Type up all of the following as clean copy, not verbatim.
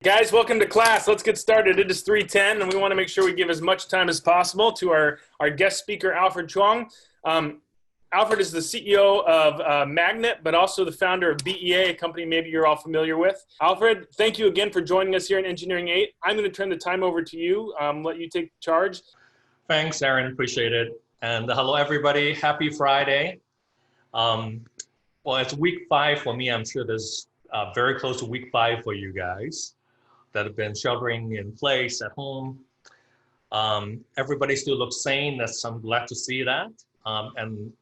Guys, welcome to class. Let's get started. It is 3:10, and we want to make sure we give as much time as possible to our guest speaker, Alfred Chuang. Alfred is the CEO of Magnet, but also the founder of BEA, a company maybe you're all familiar with. Alfred, thank you again for joining us here in Engineering 8. I'm going to turn the time over to you, let you take charge. Thanks, Aaron. Appreciate it. And hello, everybody. Happy Friday. Well, it's week 5 for me. I'm sure there's very close to week 5 for you guys that have been sheltering in place at home. Everybody still looks sane. I'm glad to see that. And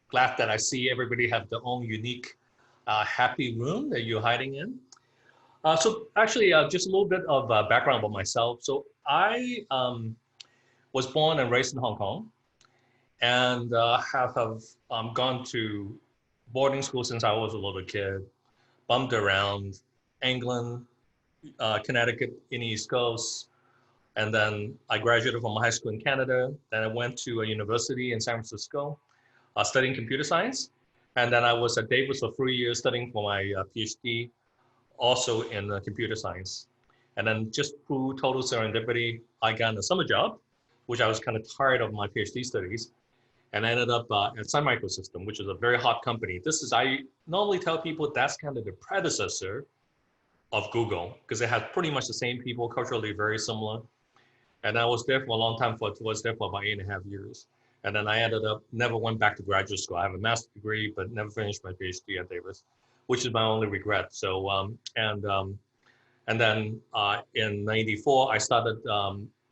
glad that I see everybody have their own unique happy room that you're hiding in. So actually, just a little bit of background about myself. So I was born and raised in Hong Kong and have gone to boarding school since I was a little kid, bumped around England, Connecticut in the East Coast. And then I graduated from high school in Canada. Then I went to a university in San Francisco, studying computer science. And then I was at Davis for 3 years studying for my PhD, also in computer science. And then just through total serendipity, I got a summer job, which I was kind of tired of my PhD studies. And I ended up at Sun Microsystem, which is a very hot company. I normally tell people that's kind of the predecessor of Google, because it has pretty much the same people, culturally very similar. And I was there for a long time, was there for about 8.5 years. And then I ended up, never went back to graduate school. I have a master's degree, but never finished my PhD at Davis, which is my only regret. So, and then in '94, I started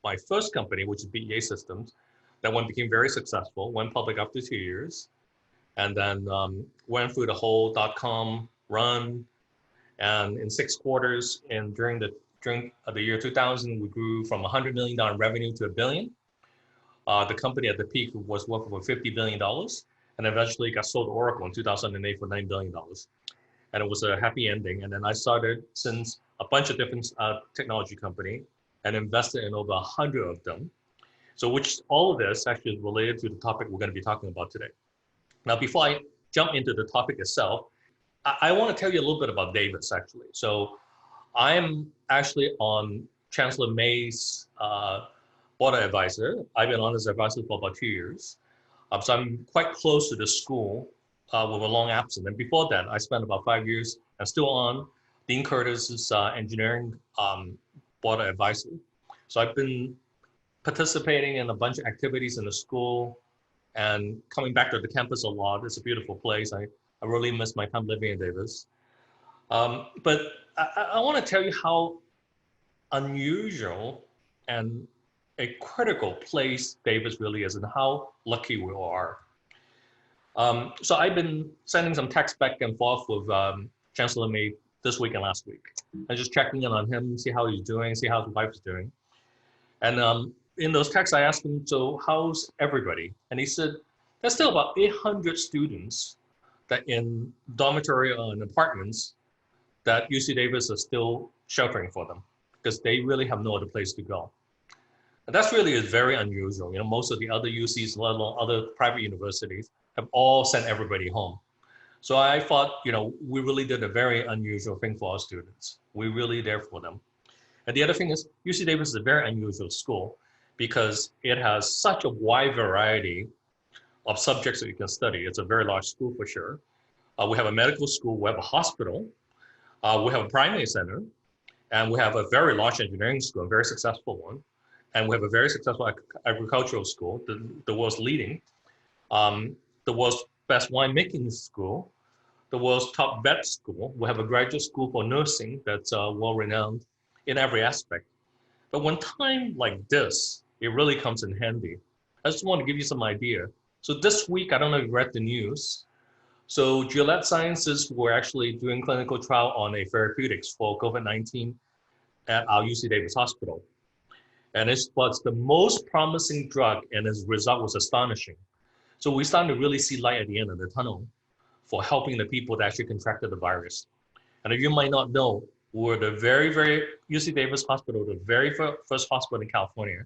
my first company, which is BEA Systems. That one became very successful, went public after 2 years, and then went through the whole .com run. And in 6 quarters, and during the year 2000, we grew from $100 million revenue to $1 billion. The company at the peak was worth over $50 billion, and eventually got sold to Oracle in 2008 for $9 billion. And it was a happy ending. And then I started since a bunch of different technology company and invested in over 100 of them. So which all of this actually is related to the topic we're going to be talking about today. Now, before I jump into the topic itself, I want to tell you a little bit about Davis, actually. So I'm actually on Chancellor May's board advisor. I've been on as advisor for about 2 years. So I'm quite close to the school with a long absence. And before that, I spent about 5 years and still on Dean Curtis's engineering board advisor. So I've been participating in a bunch of activities in the school and coming back to the campus a lot. It's a beautiful place. I really miss my time living in Davis. But I want to tell you how unusual and a critical place Davis really is and how lucky we are. So I've been sending some texts back and forth with Chancellor May this week and last week. And just checking in on him, see how he's doing, see how his wife is doing. And in those texts, I asked him, so how's everybody? And he said, there's still about 800 students that in dormitory or in apartments that UC Davis is still sheltering for them because they really have no other place to go. And that's really is very unusual. You know, most of the other UCs, let alone other private universities, have all sent everybody home. So I thought, you know, we really did a very unusual thing for our students. We really there for them. And the other thing is UC Davis is a very unusual school because it has such a wide variety of subjects that you can study. It's a very large school for sure. We have a medical school, we have a hospital, we have a primary center, and we have a very large engineering school, a very successful one. And we have a very successful agricultural school, the world's leading, the world's best winemaking school, the world's top vet school. We have a graduate school for nursing that's well-renowned in every aspect. But when time like this, it really comes in handy. I just want to give you some idea. So this week, I don't know if you read the news. So Gillette Sciences were actually doing clinical trial on a therapeutics for COVID-19 at our UC Davis Hospital. And it was the most promising drug, and its result was astonishing. So we're starting to really see light at the end of the tunnel for helping the people that actually contracted the virus. And if you might not know, we're the very UC Davis Hospital, the very first hospital in California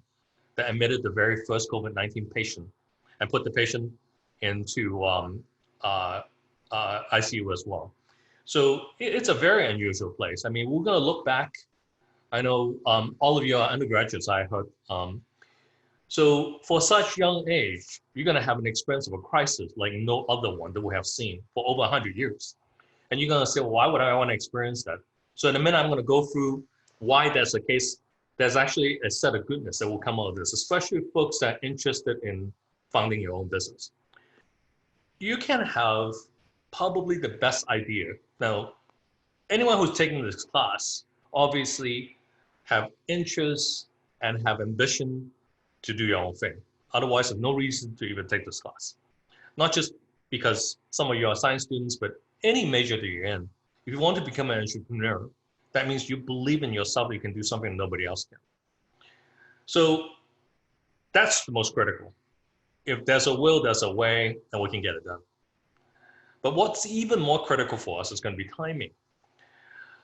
that admitted the very first COVID-19 patient and put the patient into ICU as well. So it's a very unusual place. I mean, we're going to look back. I know all of you are undergraduates, I heard. So for such young age, you're going to have an experience of a crisis like no other one that we have seen for over 100 years. And you're going to say, well, why would I want to experience that? So in a minute, I'm going to go through why that's the case. There's actually a set of goodness that will come out of this, especially folks that are interested in founding your own business. You can have probably the best idea. Now, anyone who's taking this class obviously have interest and have ambition to do your own thing. Otherwise, there's no reason to even take this class. Not just because some of you are science students, but any major that you're in. If you want to become an entrepreneur, that means you believe in yourself that you can do something nobody else can. So that's the most critical. If there's a will, there's a way, and we can get it done. But what's even more critical for us is going to be timing.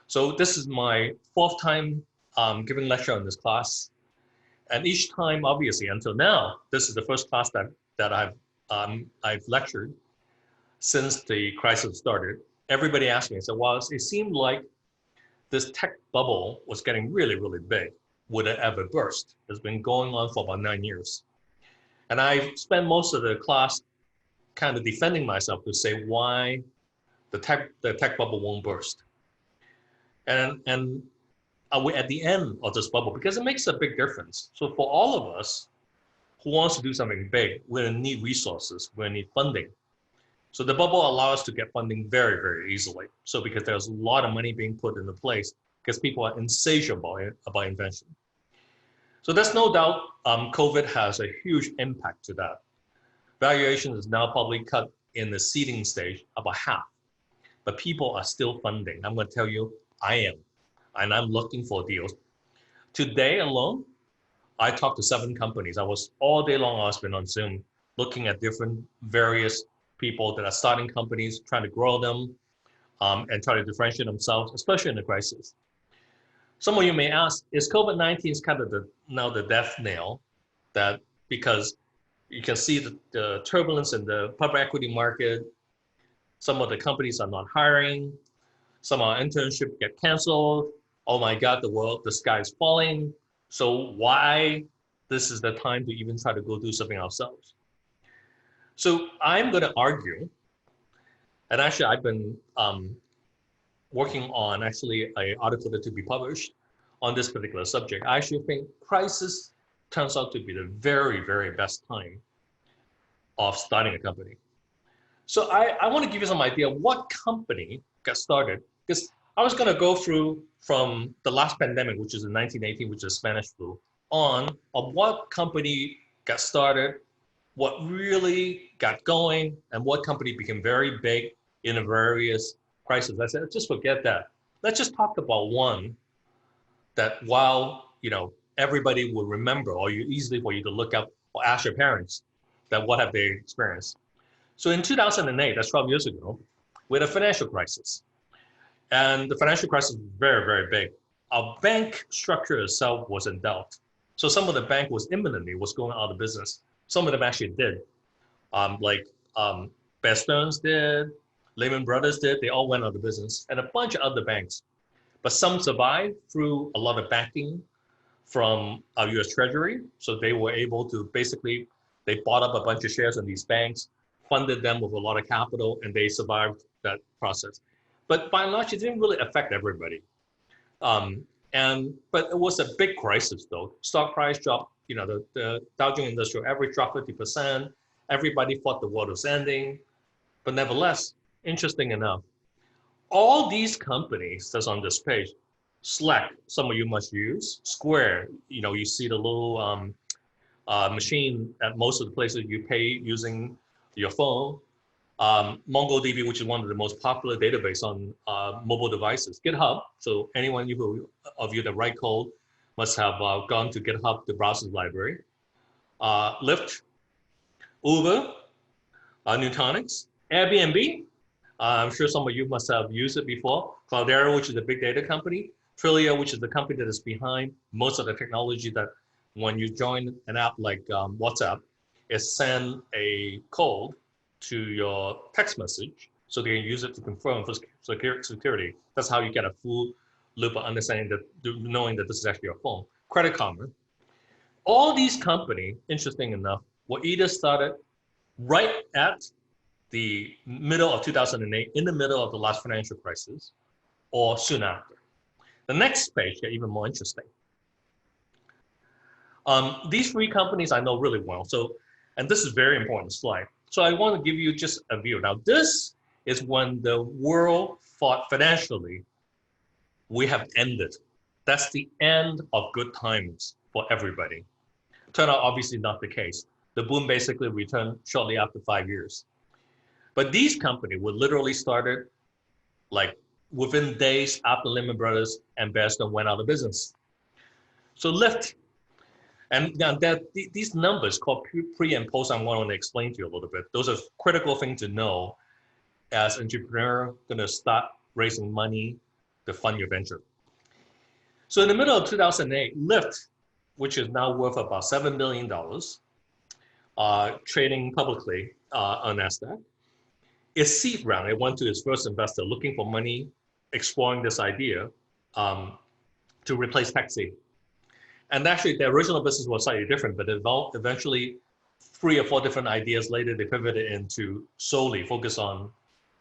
So this is my fourth time giving lecture on this class. And each time, obviously, until now, this is the first class that I've lectured since the crisis started. Everybody asked me, I said, well, it seemed like this tech bubble was getting really, really big. Would it ever burst? It's been going on for about 9 years. And I spent most of the class kind of defending myself to say why the tech bubble won't burst. And we're at the end of this bubble because it makes a big difference. So for all of us who wants to do something big, we're gonna need resources, we're gonna need funding. So the bubble allows us to get funding very, very easily. So because there's a lot of money being put into place because people are insatiable about invention. So there's no doubt COVID has a huge impact to that. Valuation is now probably cut in the seeding stage about half, but people are still funding. I'm gonna tell you, I am, and I'm looking for deals. Today alone, I talked to 7 companies. I was all day long, I've been on Zoom, looking at different various people that are starting companies, trying to grow them, and try to differentiate themselves, especially in the crisis. Some of you may ask, is COVID-19 kind of now the death nail? That because you can see the turbulence in the public equity market, some of the companies are not hiring, some of our internships get canceled. Oh my God, the sky is falling. So why this is the time to even try to go do something ourselves? So I'm going to argue, and actually I've been working on actually an article to be published on this particular subject. I actually think crisis turns out to be the very, very best time of starting a company. So I want to give you some idea of what company got started, because I was going to go through from the last pandemic, which is in 1918, which is Spanish flu, on of what company got started, what really got going, and what company became very big in the various crises. I said, just forget that. Let's just talk about one that while everybody will remember, or easily for you to look up or ask your parents that what have they experienced. So in 2008, that's 12 years ago, we had a financial crisis. And the financial crisis was very, very big. Our bank structure itself was in doubt. So some of the bank was imminently was going out of business. Some of them actually did. Bear Stearns did, Lehman Brothers did, they all went out of business, and a bunch of other banks. But some survived through a lot of backing from our US Treasury. So they were able to basically, they bought up a bunch of shares in these banks, funded them with a lot of capital, and they survived that process. But by and large, it didn't really affect everybody. But it was a big crisis though. Stock price dropped, the Dow Jones Industrial Average dropped 50%. Everybody thought the world was ending. But nevertheless, interesting enough, all these companies that's on this page, Slack, some of you must use, Square, you see the little machine at most of the places you pay using your phone. MongoDB, which is one of the most popular database on mobile devices. GitHub, so anyone of you that write code must have gone to GitHub, the browser's library. Lyft, Uber, Nutanix, Airbnb. I'm sure some of you must have used it before. Cloudera, which is a big data company. Twilio, which is the company that is behind most of the technology that when you join an app like WhatsApp, it sends a code to your text message so they can use it to confirm for security. That's how you get a full loop of understanding that, knowing that this is actually your phone. Credit Karma. All these companies, interesting enough, were either started right at the middle of 2008, in the middle of the last financial crisis, or soon after. The next page gets even more interesting. These three companies I know really well. So, and this is a very important slide. So I want to give you just a view. Now, this is when the world thought financially, we have ended. That's the end of good times for everybody. Turned out obviously not the case. The boom basically returned shortly after 5 years. But these companies were literally started like within days after Lehman Brothers and Bear Stearns went out of business. So Lyft, and now that these numbers called pre and post, I want to explain to you a little bit. Those are critical things to know as an entrepreneur going to start raising money to fund your venture. So in the middle of 2008, Lyft, which is now worth about $7 billion, trading publicly on NASDAQ, its seed round, it went to its first investor looking for money, exploring this idea to replace taxi. And actually, the original business was slightly different, but eventually 3 or 4 different ideas later, they pivoted into solely focus on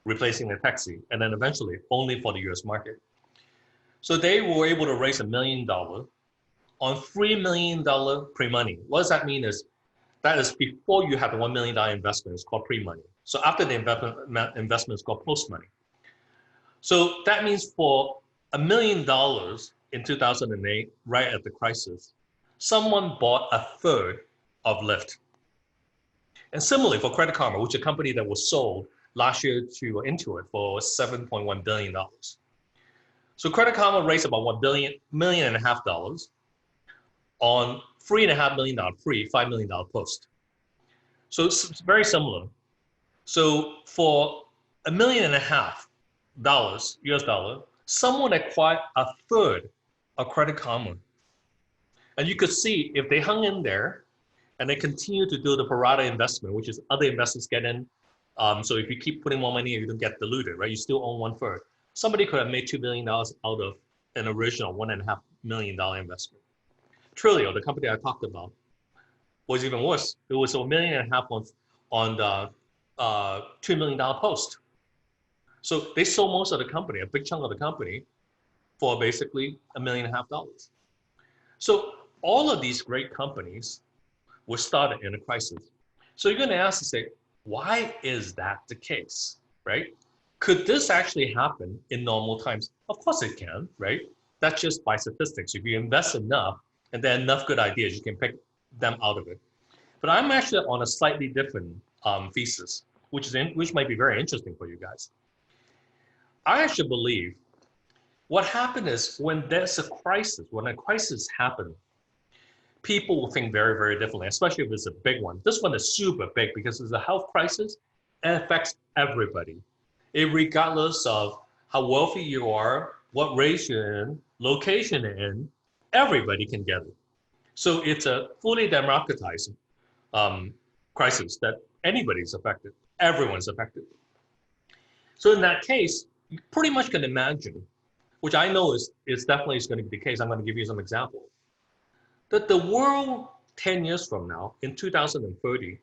replacing the taxi, and then eventually only for the US market. So they were able to raise $1 million on $3 million pre-money. What does that mean is, that is before you have the $1 million investment, it's called pre-money. So after the investment is called post-money. So that means for $1 million in 2008, right at the crisis, someone bought a third of Lyft. And similarly for Credit Karma, which is a company that was sold last year to Intuit for $7.1 billion. So Credit Karma raised about $1.5 million on $3.5 million pre, $5 million post. So it's very similar. So for $1.5 million US dollar, someone acquired a third of Credit Karma. And you could see if they hung in there and they continue to do the pro rata investment, which is other investors get in. So if you keep putting more money, you don't get diluted, right? You still own 1/3. Somebody could have made $2 billion out of an original $1.5 million investment. Twilio, the company I talked about, was even worse. It was $1.5 million on the $2 million post. So they sold most of the company, a big chunk of the company, for basically $1.5 million. So all of these great companies were started in a crisis. So you're going to ask to say, why is that the case, right? Could this actually happen in normal times? Of course it can, right? That's just by statistics. If you invest enough and there are enough good ideas, you can pick them out of it. But I'm actually on a slightly different thesis, which might be very interesting for you guys. I actually believe what happened is when there's a crisis, when a crisis happens, people will think very, very differently, especially if it's a big one. This one is super big because it's a health crisis and affects everybody. Regardless of how wealthy you are, what race you're in, location you're in, everybody can get it. So it's a fully democratized crisis that anybody's affected, everyone's affected. So in that case, you pretty much can imagine, which I know is definitely is going to be the case. I'm going to give you some example. That the world 10 years from now, in 2030,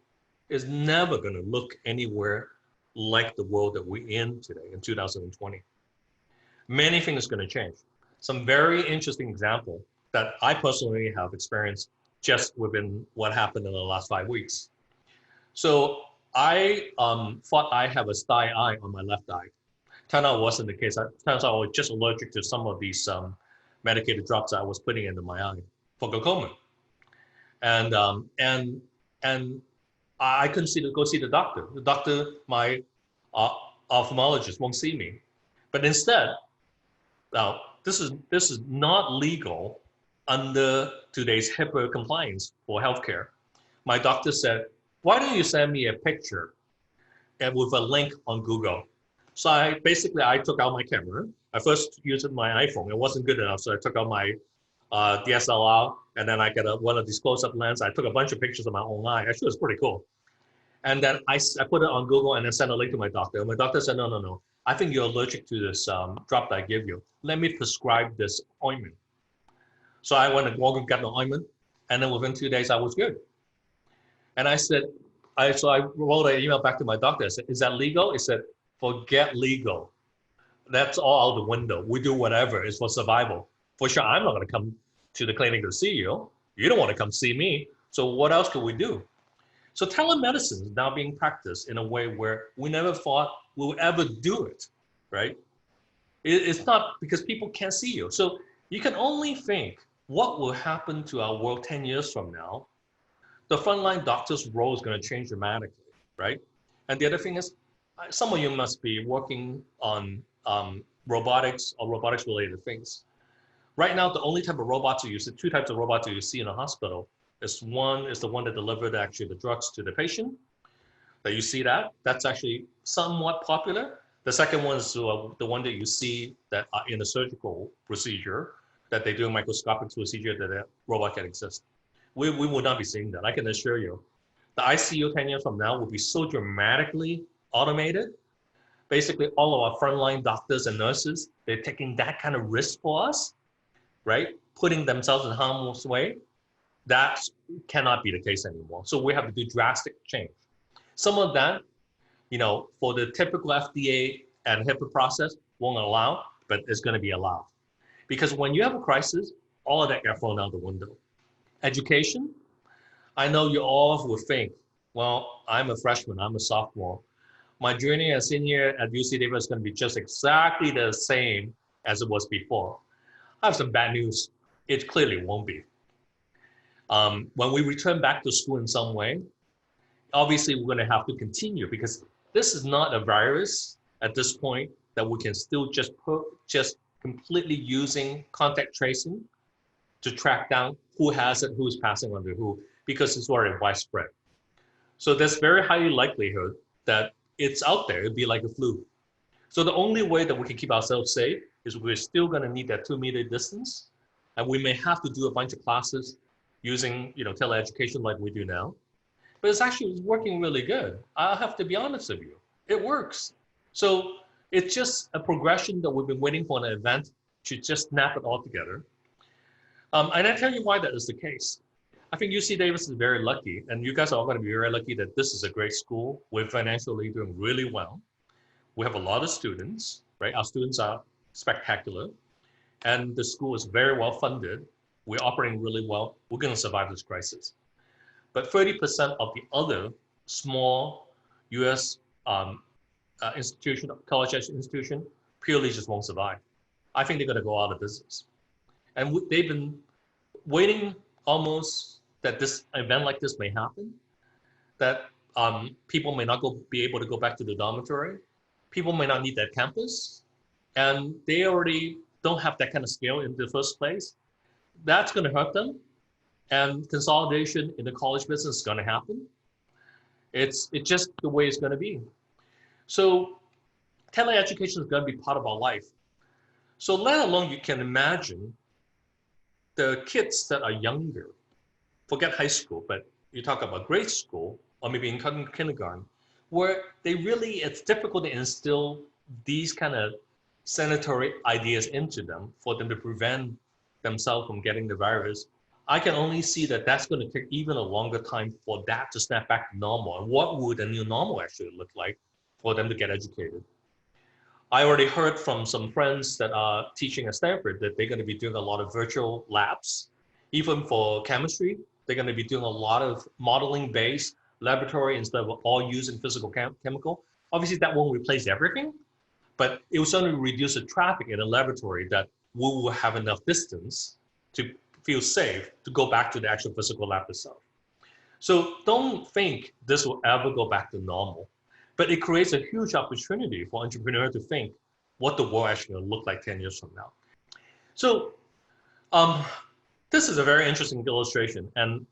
is never going to look anywhere like the world that we're in today in 2020. Many things are going to change. Some very interesting example that I personally have experienced just within what happened in the last 5 weeks. So I thought I have a sty eye on my left eye. Turned out it wasn't the case. Turns out I was just allergic to some of these medicated drops that I was putting into my eye for glaucoma. And I couldn't go see the doctor. The doctor, my ophthalmologist, won't see me. But instead, now this is not legal under today's HIPAA compliance for healthcare. My doctor said, "Why don't you send me a picture and with a link on Google?" So I took out my camera. I first used my iPhone. It wasn't good enough, so I took out my DSLR, and then I got one of these close-up lens. I took a bunch of pictures of my own eye. Actually, it was pretty cool. And then I put it on Google and then sent a link to my doctor. And my doctor said, no, no, no. I think you're allergic to this drop that I give you. Let me prescribe this ointment. So I went and got the ointment. And then within 2 days, I was good. And I said, so I wrote an email back to my doctor. I said, is that legal? He said, forget legal. That's all out the window. We do whatever. It's for survival. For sure, I'm not going to come to the clinic to see you. You don't want to come see me. So what else could we do? So telemedicine is now being practiced in a way where we never thought we would ever do it, right? It's not because people can't see you. So you can only think what will happen to our world 10 years from now. The frontline doctor's role is going to change dramatically, right? And the other thing is, some of you must be working on robotics or robotics-related things. Right now, the only type of robots you see, two types of robots you see in a hospital is one is the one that delivered actually the drugs to the patient. That you see that's actually somewhat popular. The second one is the one that you see that in a surgical procedure, that they do a microscopic procedure that a robot can exist. We will not be seeing that, I can assure you. The ICU 10 years from now will be so dramatically automated. Basically, all of our frontline doctors and nurses, they're taking that kind of risk for us, right? Putting themselves in harm's way. That cannot be the case anymore. So we have to do drastic change. Some of that, for the typical FDA and HIPAA process won't allow, but it's going to be allowed. Because when you have a crisis, all of that got thrown out the window. Education, I know you all will think, well, I'm a freshman, I'm a sophomore. My junior and senior at UC Davis is going to be just exactly the same as it was before. I have some bad news. It clearly won't be. When we return back to school in some way, obviously we're going to have to continue because this is not a virus at this point that we can still just completely using contact tracing to track down who has it, who's passing on to who, because it's already widespread. So there's very high likelihood that it's out there. It'd be like a flu. So the only way that we can keep ourselves safe is we're still going to need that 2-meter distance, and we may have to do a bunch of classes using teleeducation like we do now. But it's working really good. I'll have to be honest with you. It works. So it's just a progression that we've been waiting for an event to just snap it all together. And I tell you why that is the case. I think UC Davis is very lucky, and you guys are all going to be very lucky that this is a great school. We're financially doing really well. We have a lot of students, right? Our students are spectacular, and the school is very well funded. We're operating really well. We're going to survive this crisis. But 30% of the other small U.S. Institution, college institution, purely just won't survive. I think they're going to go out of business. And they've been waiting almost that this event like this may happen, that people may not be able to go back to the dormitory. People may not need that campus. And they already don't have that kind of scale in the first place. That's going to hurt them. And consolidation in the college business is going to happen. It's just the way it's going to be. So teleeducation is going to be part of our life. So let alone you can imagine the kids that are younger, forget high school, but you talk about grade school or maybe in kindergarten, where it's difficult to instill these kind of sanitary ideas into them for them to prevent themselves from getting the virus. I can only see that that's going to take even a longer time for that to snap back to normal. And what would a new normal actually look like for them to get educated? I already heard from some friends that are teaching at Stanford that they're going to be doing a lot of virtual labs. Even for chemistry, they're going to be doing a lot of modeling-based laboratory instead of all using physical chemical. Obviously, that won't replace everything, but it will certainly reduce the traffic in a laboratory that we will have enough distance to feel safe to go back to the actual physical lab itself. So don't think this will ever go back to normal, but it creates a huge opportunity for entrepreneurs to think what the world actually will look like 10 years from now. So this is a very interesting illustration. And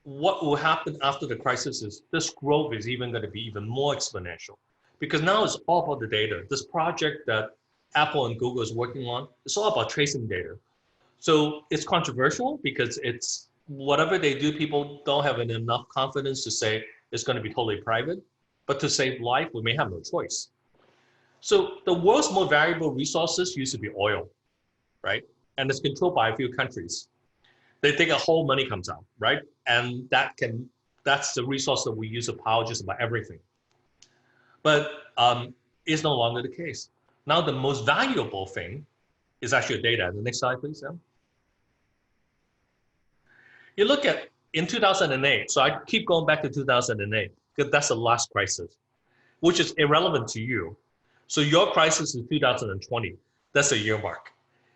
what will happen after the crisis is this growth is even going to be even more exponential, because now it's all about the data. This project that Apple and Google is working on, it's all about tracing data. So it's controversial because it's whatever they do, people don't have enough confidence to say it's going to be totally private. But to save life, we may have no choice. So the world's most valuable resources used to be oil, right? And it's controlled by a few countries. They think a whole money comes out, right? And that's the resource that we use to power just about everything. But it's no longer the case. Now the most valuable thing is actually data. The next slide, please, Sam. You look at in 2008, so I keep going back to 2008, because that's the last crisis, which is irrelevant to you. So your crisis is 2020. That's a year mark.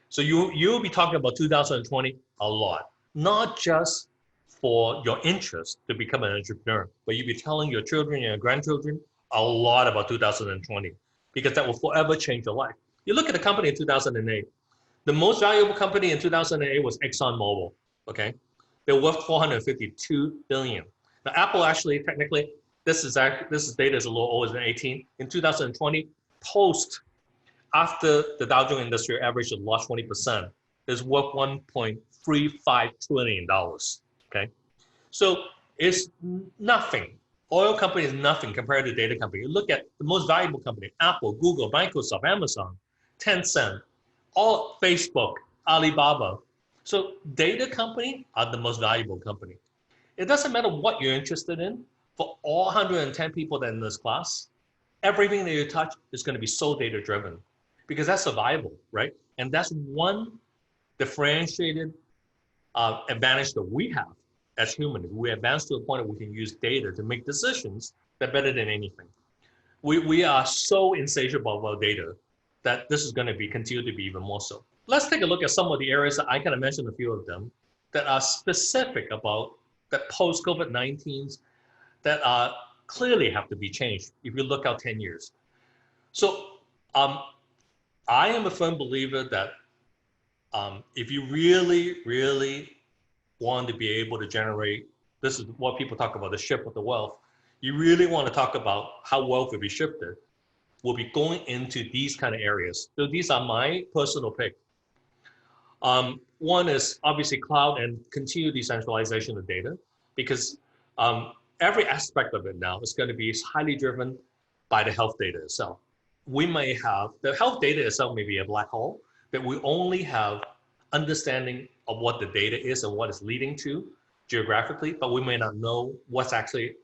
So you'll be talking about 2020 a lot, not just for your interest to become an entrepreneur, but you'll be telling your children and your grandchildren a lot about 2020, because that will forever change your life. You look at the company in 2008, the most valuable company in 2008 was ExxonMobil, okay? They're worth $452 billion. Now Apple actually, technically, this data is a little older than 18. In 2020, after the Dow Jones Industrial Average had lost 20%, is worth $1.35 trillion, okay? So it's nothing. Oil company is nothing compared to data company. You look at the most valuable company, Apple, Google, Microsoft, Amazon, Tencent, all Facebook, Alibaba. So data company are the most valuable company. It doesn't matter what you're interested in. For all 110 people that are in this class, everything that you touch is going to be so data driven, because that's survival, right? And that's one differentiated advantage that we have as humans. We advance to a point where we can use data to make decisions that are better than anything. We are so insatiable about data that this is going to continue to be even more so. Let's take a look at some of the areas that I kind of mentioned a few of them that are specific about that post-COVID-19s that clearly have to be changed if you look out 10 years. So I am a firm believer that if you really, really want to be able to generate, this is what people talk about, the shift of the wealth. You really want to talk about how wealth will be shifted. We'll be going into these kind of areas. So these are my personal pick. One is obviously cloud and continued decentralization of data, because every aspect of it now is going to be highly driven by the health data itself. We may have, the health data itself may be a black hole, that we only have understanding of what the data is and what it's leading to geographically, but we may not know what's actually,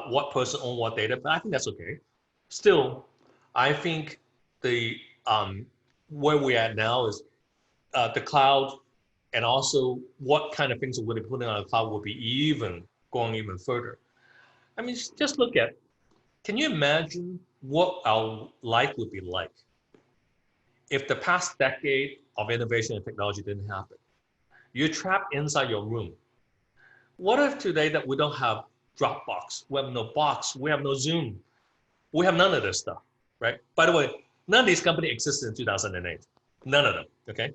what person owns what data, but I think that's okay. Still, I think the where we're at now is the cloud, and also what kind of things we're going to put in on the cloud will be going even further. I mean, just look at, can you imagine what our life would be like if the past decade of innovation and technology didn't happen? You're trapped inside your room. What if today that we don't have Dropbox, we have no Box, we have no Zoom, we have none of this stuff, right? By the way, none of these companies existed in 2008, none of them, okay?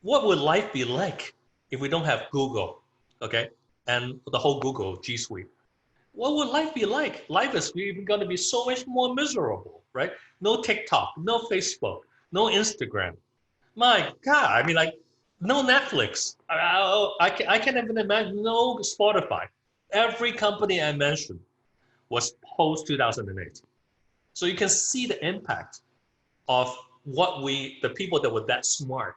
What would life be like if we don't have Google, okay? And the whole Google G Suite. What would life be like? Life is even going to be so much more miserable, right? No TikTok, no Facebook, no Instagram. My God, I mean, like, no Netflix. I can't even imagine, no Spotify. Every company I mentioned was post 2008. So you can see the impact of what the people that were that smart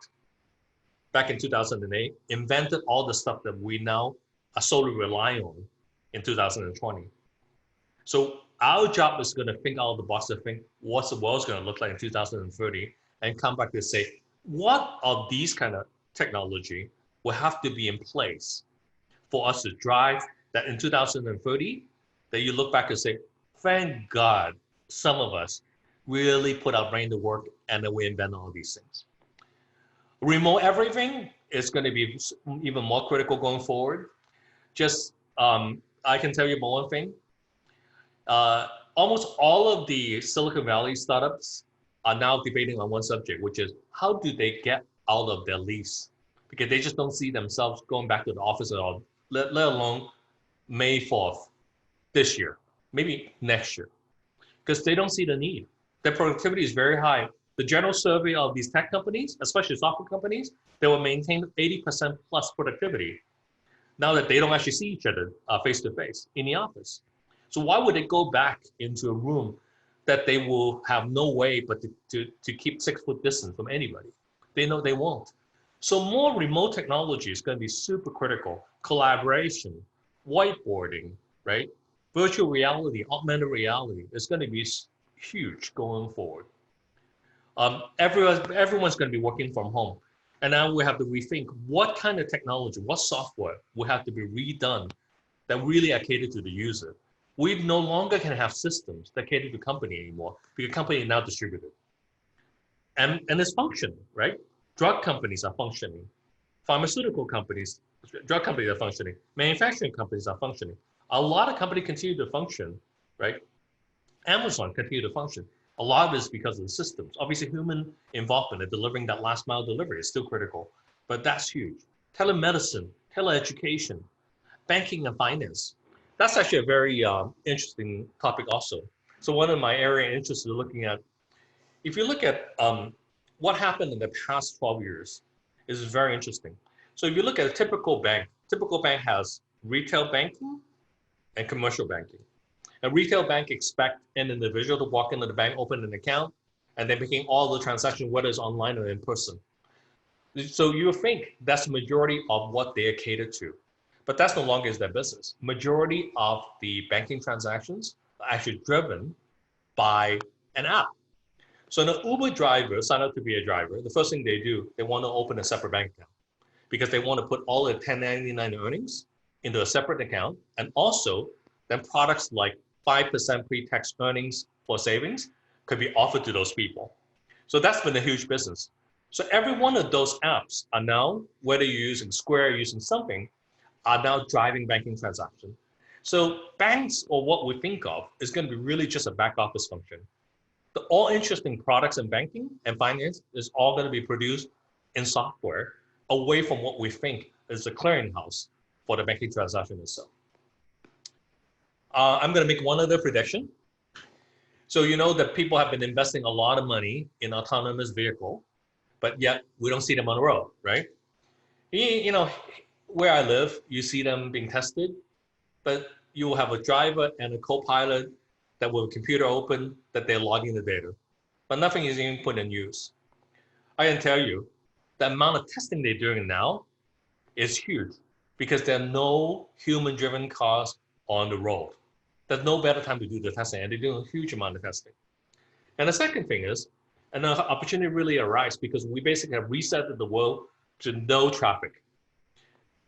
back in 2008 invented all the stuff that we now are solely relying on in 2020. So our job is going to think out of the box to think what's the world's going to look like in 2030, and come back to say, what are these kind of technology will have to be in place for us to drive that in 2030, that you look back and say, thank God some of us really put our brain to work and then we invent all these things. Remote everything is going to be even more critical going forward. Just, I can tell you about one thing. Almost all of the Silicon Valley startups are now debating on one subject, which is how do they get out of their lease? Because they just don't see themselves going back to the office at all, let alone May 4th this year, maybe next year, because they don't see the need. Their productivity is very high. The general survey of these tech companies, especially software companies, they will maintain 80% plus productivity now that they don't actually see each other face to face in the office. So why would they go back into a room that they will have no way but to keep 6 foot distance from anybody? They know they won't. So more remote technology is going to be super critical. Collaboration, whiteboarding, right? Virtual reality, augmented reality is going to be huge going forward. Everyone's going to be working from home. And now we have to rethink what kind of technology, what software will have to be redone that really are catered to the user. We no longer can have systems that cater to company anymore because company is now distributed. And it's functioning, right? Drug companies are functioning. Pharmaceutical companies, drug companies are functioning. Manufacturing companies are functioning. A lot of companies continue to function, right? Amazon continue to function. A lot of it is because of the systems. Obviously, human involvement in delivering that last mile delivery is still critical, but that's huge. Telemedicine, teleeducation, banking and finance. That's actually a very interesting topic also. So one of my area of interest is looking at, if you look at what happened in the past 12 years, is very interesting. So if you look at a typical bank has retail banking and commercial banking. A retail bank expects an individual to walk into the bank, open an account, and then making all the transactions, whether it's online or in person. So you think that's the majority of what they are catered to. But that's no longer is their business. Majority of the banking transactions are actually driven by an app. So an Uber driver sign up to be a driver. The first thing they do, they want to open a separate bank account because they want to put all their 1099 earnings into a separate account. And also then products like 5% pre-tax earnings for savings could be offered to those people. So that's been a huge business. So every one of those apps are now, whether you're using Square or using something, are now driving banking transactions. So banks, or what we think of, is going to be really just a back office function. The all interesting products in banking and finance is all going to be produced in software away from what we think is the clearinghouse for the banking transaction itself. I'm going to make one other prediction. So you know that people have been investing a lot of money in autonomous vehicle, but yet we don't see them on the road, right? You know, where I live, you see them being tested, but you will have a driver and a co-pilot that with a computer open that they're logging the data, but nothing is even put in use. I can tell you, the amount of testing they're doing now is huge because there are no human-driven cars on the road. There's no better time to do the testing, and they're doing a huge amount of testing. And the second thing is, an opportunity really arises because we basically have reset the world to no traffic.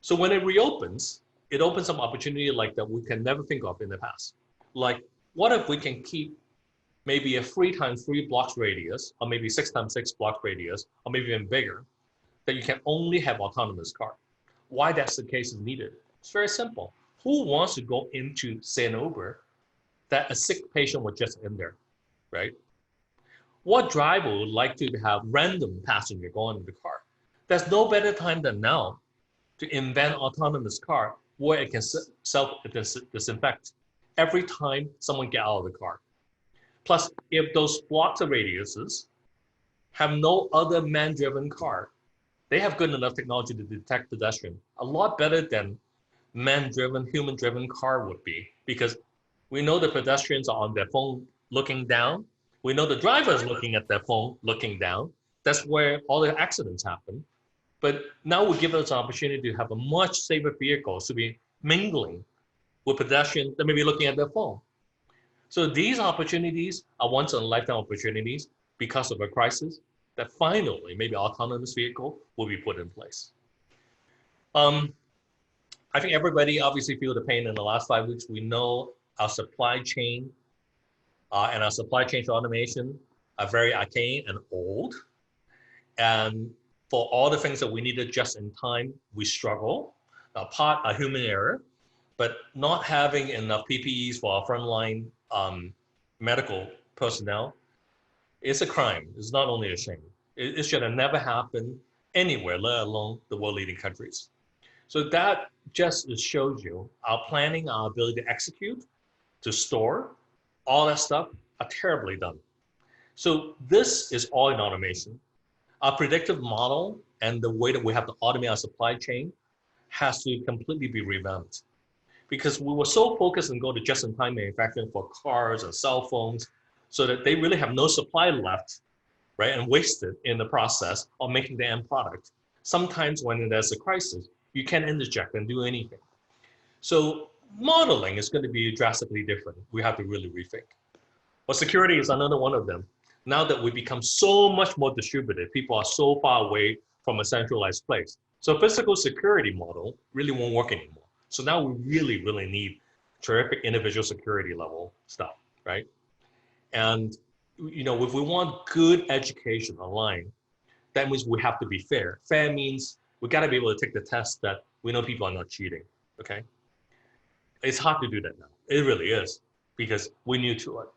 So when it reopens, it opens up opportunity like that we can never think of in the past. Like, what if we can keep maybe a 3 times 3 blocks radius, or maybe 6 times 6 block radius, or maybe even bigger, that you can only have autonomous car? Why that's the case is needed? It's very simple. Who wants to go into, say, an Uber that a sick patient was just in there, right? What driver would like to have random passenger go into the car? There's no better time than now to invent autonomous car where it can self-disinfect every time someone get out of the car. Plus, if those blocks of radiuses have no other man-driven car, they have good enough technology to detect pedestrian, a lot better than man-driven, human-driven car would be, because we know the pedestrians are on their phone looking down. We know the driver is looking at their phone looking down. That's where all the accidents happen. But now we give us an opportunity to have a much safer vehicle to be mingling with pedestrians that may be looking at their phone. So these opportunities are once in a lifetime opportunities because of a crisis that finally maybe autonomous vehicle will be put in place. I think everybody obviously feel the pain in the last 5 weeks. We know our supply chain and our supply chain automation are very arcane and old. And for all the things that we needed just in time, we struggle. Part a human error, but not having enough PPEs for our frontline medical personnel is a crime. It's not only a shame. It should have never happened anywhere, let alone the world-leading countries. So that just shows you our planning, our ability to execute, to store, all that stuff are terribly done. So this is all in automation. Our predictive model and the way that we have to automate our supply chain has to completely be revamped. because we were so focused on going to just-in-time manufacturing for cars and cell phones, so that they really have no supply left, right, and wasted in the process of making the end product. Sometimes when there's a crisis, you can't interject and do anything. So modeling is going to be drastically different. We have to really rethink. But security is another one of them. Now that we become so much more distributed, people are so far away from a centralized place. So physical security model really won't work anymore. So now we really, really need terrific individual security level stuff, right? And if we want good education online, that means we have to be fair. Fair means we got to be able to take the test that we know people are not cheating, okay? It's hard to do that now. It really is, because we're new to it.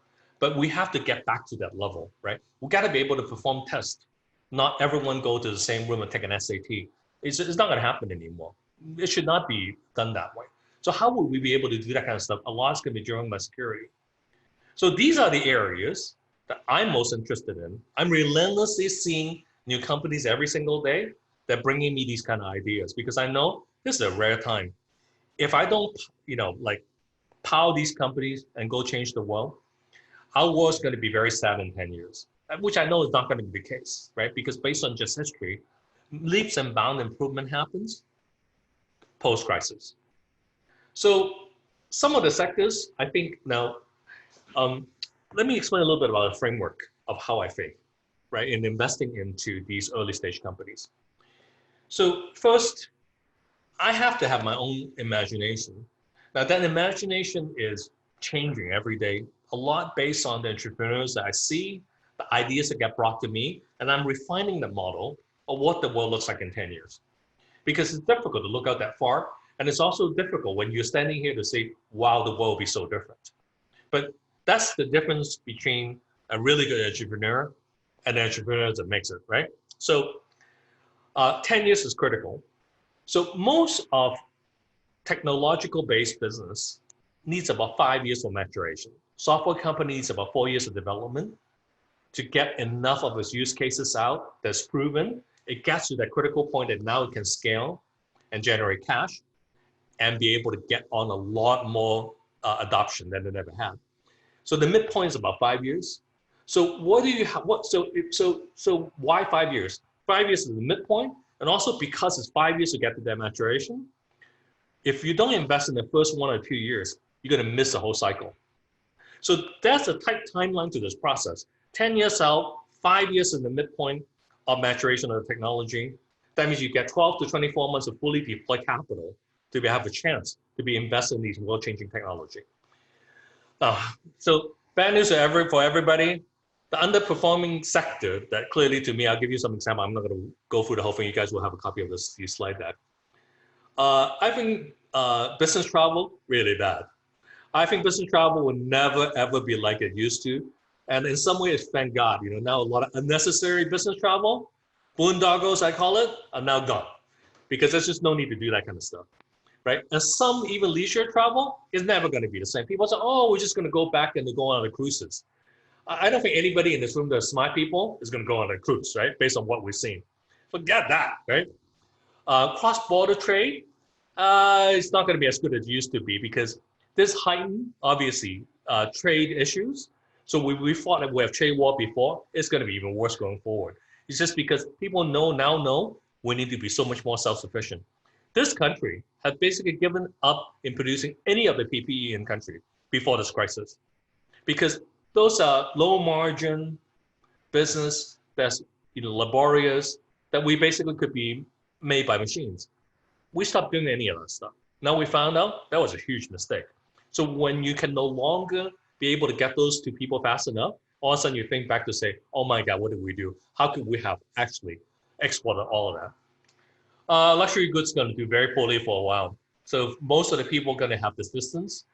But we have to get back to that level, right? We got to be able to perform tests. Not everyone go to the same room and take an SAT. It's not going to happen anymore. It should not be done that way. So how would we be able to do that kind of stuff? A lot is going to be driven by security. So these are the areas that I'm most interested in. I'm relentlessly seeing new companies every single day that bringing me these kind of ideas, because I know this is a rare time. If I don't, power these companies and go change the world, our world's going to be very sad in 10 years, which I know is not going to be the case, right? Because based on just history, leaps and bound improvement happens post-crisis. So some of the sectors, I think now, let me explain a little bit about the framework of how I think, right, in investing into these early stage companies. So first, I have to have my own imagination. Now that imagination is changing every day, a lot based on the entrepreneurs that I see, the ideas that get brought to me, and I'm refining the model of what the world looks like in 10 years. Because it's difficult to look out that far, and it's also difficult when you're standing here to say, wow, the world will be so different. But that's the difference between a really good entrepreneur and an entrepreneur that makes it, right? So 10 years is critical. So most of technological-based business needs about 5 years for maturation. Software company needs about 4 years of development to get enough of its use cases out that's proven. It gets to that critical point that now it can scale and generate cash and be able to get on a lot more adoption than it ever had. So the midpoint is about 5 years. So what do you have? So why 5 years? 5 years is the midpoint, and also because it's 5 years to get to that maturation. If you don't invest in the first 1 or 2 years, you're going to miss the whole cycle. So that's a tight timeline to this process. 10 years out, 5 years in the midpoint of maturation of the technology. That means you get 12 to 24 months of fully deployed capital to have a chance to be invested in these world-changing technology. So bad news for everybody. The underperforming sector that clearly to me, I'll give you some example. I'm not going to go through the whole thing. You guys will have a copy of this slide deck. I think business travel, really bad. I think business travel will never, ever be like it used to. And in some ways, thank God, now a lot of unnecessary business travel, boondoggles, I call it, are now gone. Because there's just no need to do that kind of stuff, right? And some even leisure travel is never going to be the same. People say, oh, we're just going to go back and go on the cruises. I don't think anybody in this room that are smart people is going to go on a cruise, right? Based on what we've seen. Forget that, right? Cross-border trade, it's not going to be as good as it used to be because this heightened, obviously, trade issues. So we thought that we have trade war before. It's going to be even worse going forward. It's just because people now know we need to be so much more self-sufficient. This country has basically given up in producing any of the PPE in country before this crisis, because those are low margin business that's laborious that we basically could be made by machines. We stopped doing any of that stuff. Now we found out that was a huge mistake. So when you can no longer be able to get those to people fast enough, all of a sudden you think back to say, oh my God, what did we do? How could we have actually exported all of that? Luxury goods going to do very poorly for a while. So most of the people are going to have this distance.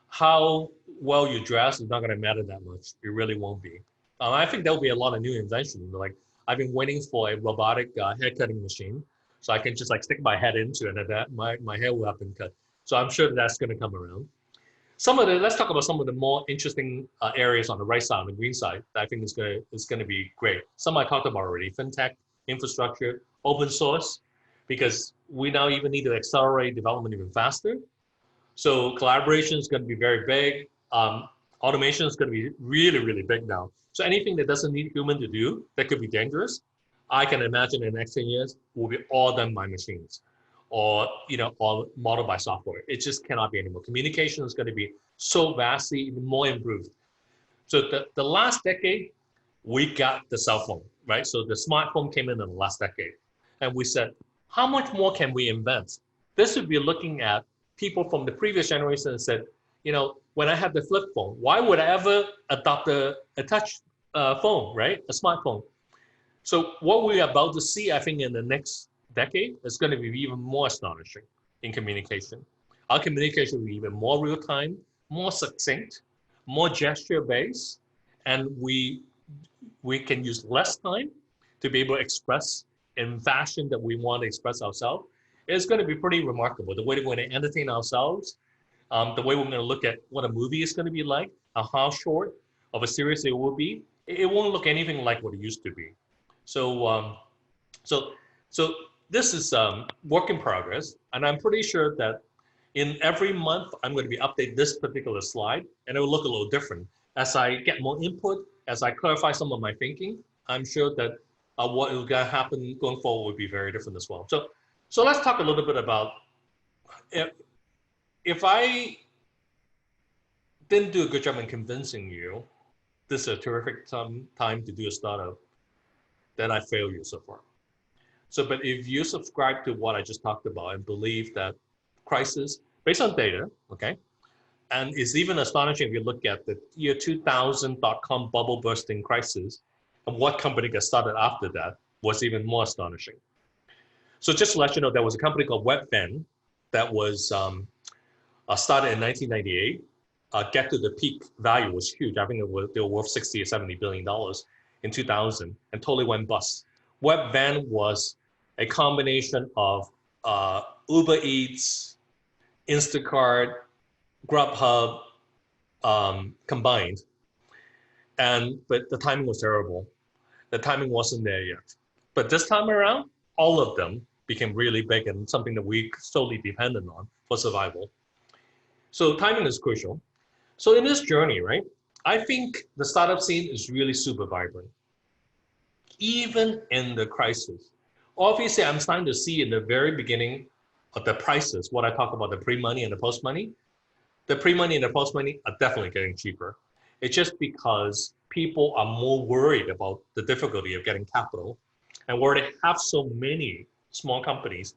How well you dress is not going to matter that much. It really won't be. I think there'll be a lot of new inventions. Like I've been waiting for a robotic hair cutting machine, so I can just stick my head into it, and that my hair will have been cut. So I'm sure that's going to come around. Let's talk about some of the more interesting areas on the right side, on the green side, that I think is going to be great. Some I talked about already: fintech, infrastructure, open source, because we now even need to accelerate development even faster. So collaboration is going to be very big. Automation is going to be really, really big now. So anything that doesn't need human to do that could be dangerous, I can imagine in the next 10 years will be all done by machines or, all modeled by software. It just cannot be anymore. Communication is going to be so vastly even more improved. So the last decade, we got the cell phone, right? So the smartphone came in the last decade. And we said, how much more can we invent? This would be looking at people from the previous generation and said, when I have the flip phone, why would I ever adopt a touch phone, right? A smartphone. So what we're about to see, I think, in the next decade is going to be even more astonishing in communication. Our communication will be even more real-time, more succinct, more gesture-based, and we can use less time to be able to express in fashion that we want to express ourselves. It's going to be pretty remarkable. The way we're going to entertain ourselves, the way we're going to look at what a movie is going to be like, how short of a series it will be. It won't look anything like what it used to be. So, so this is work in progress, and I'm pretty sure that in every month I'm going to be updating this particular slide, and it will look a little different as I get more input, as I clarify some of my thinking. I'm sure that what is going to happen going forward will be very different as well. So let's talk a little bit about if I didn't do a good job in convincing you, this is a terrific time to do a startup, then I failed you so far. So, but if you subscribe to what I just talked about and believe that crisis, based on data, okay, and it's even astonishing if you look at the year 2000 dot-com bubble bursting crisis, and what company got started after that was even more astonishing. So just to let you know, there was a company called Webvan that was started in 1998. Get to the peak value was huge. I think they were worth 60 or 70 billion dollars in 2000 and totally went bust. Webvan was a combination of Uber Eats, Instacart, Grubhub combined. But the timing was terrible. The timing wasn't there yet. But this time around, all of them became really big and something that we solely depended on for survival. So timing is crucial. So in this journey, right, I think the startup scene is really super vibrant, even in the crisis. Obviously, I'm starting to see in the very beginning of the prices, what I talk about, the pre-money and the post-money. The pre-money and the post-money are definitely getting cheaper. It's just because people are more worried about the difficulty of getting capital, and we already have so many small companies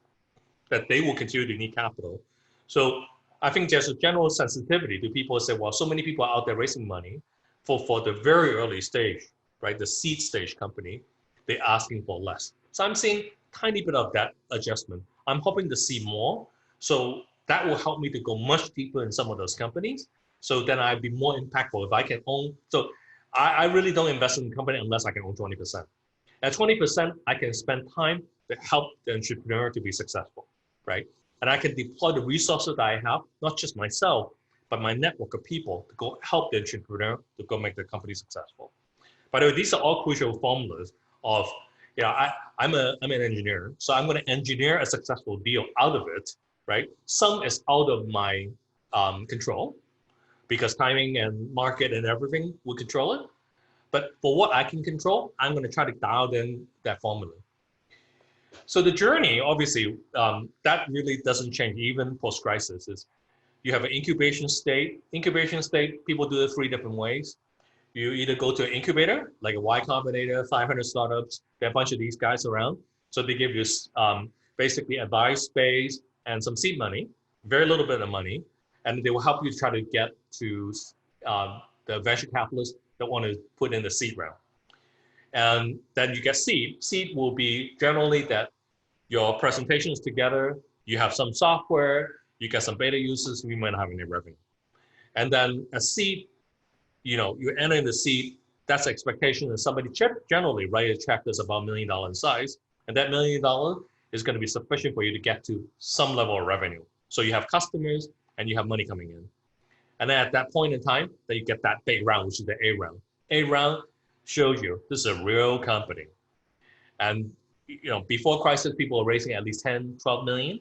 that they will continue to need capital. So I think there's a general sensitivity to people who say, well, so many people are out there raising money for the very early stage, right? The seed stage company, they're asking for less. So I'm seeing a tiny bit of that adjustment. I'm hoping to see more. So that will help me to go much deeper in some of those companies. So then I'd be more impactful if I can own. So I really don't invest in a company unless I can own 20%. At 20%, I can spend time to help the entrepreneur to be successful, right? And I can deploy the resources that I have, not just myself, but my network of people to go help the entrepreneur to go make the company successful. By the way, these are all crucial formulas of, I'm an engineer, so I'm going to engineer a successful deal out of it, right? Some is out of my control because timing and market and everything will control it. But for what I can control, I'm going to try to dial in that formula. So the journey, obviously, that really doesn't change even post-crisis. Is you have an incubation state. Incubation state, people do it 3 different ways. You either go to an incubator, like a Y Combinator, 500 startups. There are a bunch of these guys around. So they give you basically advice space and some seed money, very little bit of money, and they will help you try to get to the venture capitalists that want to put in the seed round. And then you get seed. Seed will be generally that your presentation is together, you have some software, you get some beta users, we might not have any revenue. And then a seed, you enter in the seed, that's the expectation that somebody generally write a check that's about $1 million in size. And that $1 million is going to be sufficient for you to get to some level of revenue. So you have customers and you have money coming in. And then at that point in time, then you get that big round, which is the A round. A round shows you this is a real company. And before crisis, people are raising at least 10, 12 million.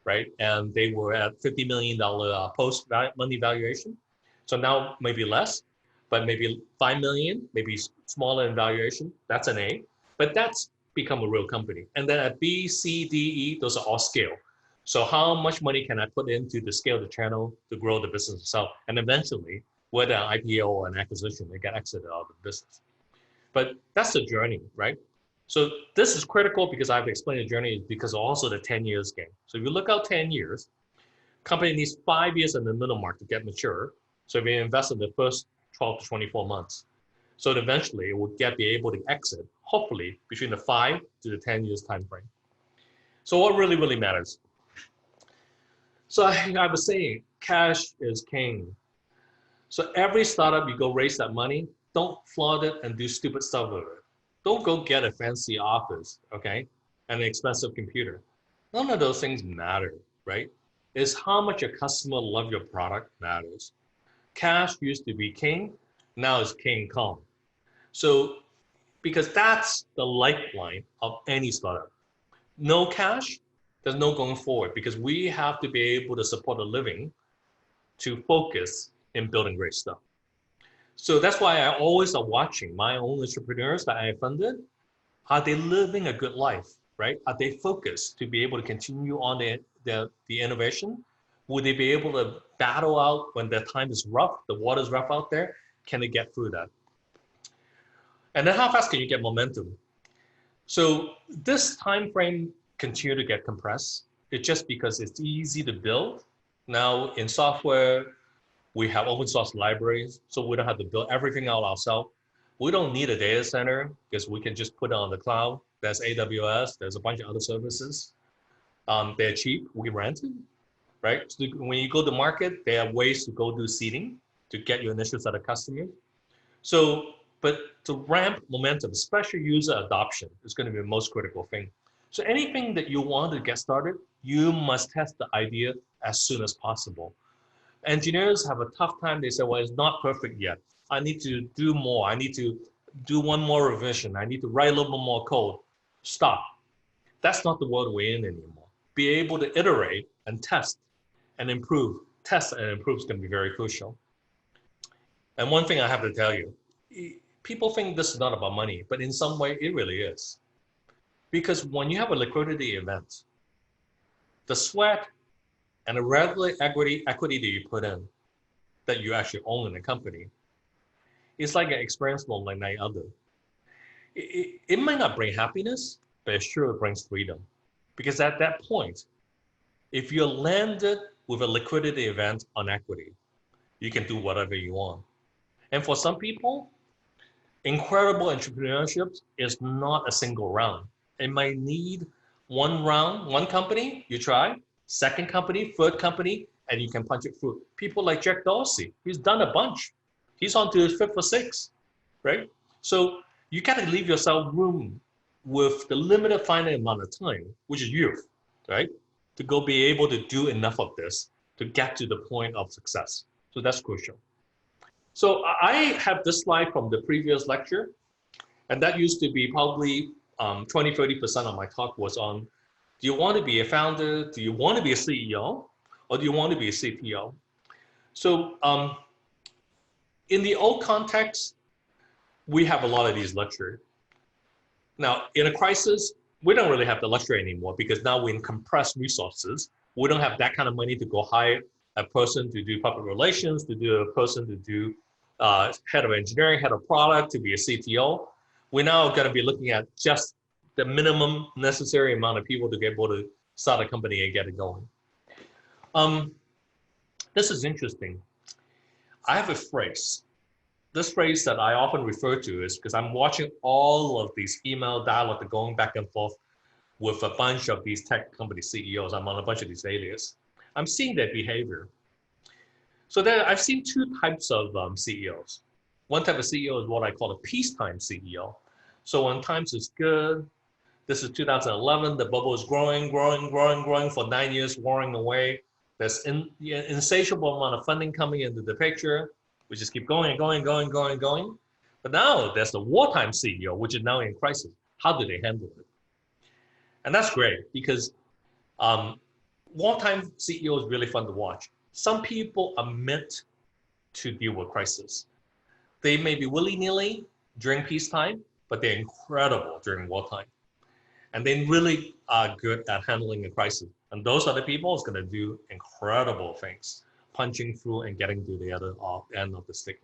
right? And they were at $50 million post-money valuation. So now maybe less, but maybe 5 million, maybe smaller in valuation. That's an A, but that's become a real company. And then at B, C, D, E, those are all scale. So how much money can I put into to scale the channel to grow the business itself? And eventually, whether an IPO or an acquisition, they get exited out of the business. But that's the journey, right? So this is critical because I've explained the journey because also the 10 years game. So if you look out 10 years, company needs 5 years in the middle mark to get mature. So if you invest in the first 12 to 24 months, so eventually it will be able to exit, hopefully between the 5 to the 10 years time frame. So what really matters? So I was saying, cash is king. So every startup, you go raise that money, don't flaunt it and do stupid stuff with it. Don't go get a fancy office, okay, and an expensive computer. None of those things matter, right? It's how much your customer love your product matters. Cash used to be king, now it's King Kong. So, because that's the lifeline of any startup. No cash, there's no going forward because we have to be able to support a living to focus in building great stuff. So that's why I always are watching my own entrepreneurs that I funded. Are they living a good life, right? Are they focused to be able to continue on the innovation? Will they be able to battle out when the time is rough, the water's rough out there? Can they get through that? And then how fast can you get momentum? So this time frame continue to get compressed. It's just because it's easy to build. Now in software, we have open source libraries, so we don't have to build everything out ourselves. We don't need a data center because we can just put it on the cloud. There's AWS, there's a bunch of other services. They're cheap, we rent it, right? So when you go to market, there are ways to go do seeding to get your initial set of customers. So, but to ramp momentum, especially user adoption, is going to be the most critical thing. So anything that you want to get started, you must test the idea as soon as possible. Engineers have a tough time. They say, well, it's not perfect yet. I need to do more. I need to do one more revision. I need to write a little bit more code. Stop. That's not the world we're in anymore. Be able to iterate and test and improve. Test and improve is going to be very crucial. And one thing I have to tell you, people think this is not about money, but in some way it really is. Because when you have a liquidity event, the sweat and the regular equity that you put in, that you actually own in a company, it's like an experience like any other. It might not bring happiness, but it sure brings freedom. Because at that point, if you're landed with a liquidity event on equity, you can do whatever you want. And for some people, incredible entrepreneurship is not a single round. It might need one round, one company, you try, second company, third company, and you can punch it through. People like Jack Dorsey, he's done a bunch. He's on to his fifth or sixth, right? So you got to leave yourself room with the limited finite amount of time, which is youth, right? To go be able to do enough of this to get to the point of success. So that's crucial. So I have this slide from the previous lecture, and that used to be probably 20–30% of my talk was on, do you want to be a founder? Do you want to be a CEO? Or do you want to be a CTO? So in the old context, we have a lot of these lectures. Now, in a crisis, we don't really have the luxury anymore because now we're in compressed resources. We don't have that kind of money to go hire a person to do public relations, to do a person to do head of engineering, head of product, to be a CTO. We're now going to be looking at just the minimum necessary amount of people to be able to start a company and get it going. This is interesting. I have a phrase. This phrase that I often refer to is because I'm watching all of these email dialogue going back and forth with a bunch of these tech company CEOs. I'm on a bunch of these alias. I'm seeing their behavior. So then I've seen two types of CEOs. One type of CEO is what I call a peacetime CEO. So when times is good, this is 2011, the bubble is growing for 9 years, roaring away. There's an insatiable amount of funding coming into the picture. We just keep going. But now there's the wartime CEO, which is now in crisis. How do they handle it? And that's great because wartime CEO is really fun to watch. Some people are meant to deal with crisis. They may be willy-nilly during peacetime, but they're incredible during wartime. And they really are good at handling a crisis. And those are the people who's going to do incredible things, punching through and getting to the other end of the stick.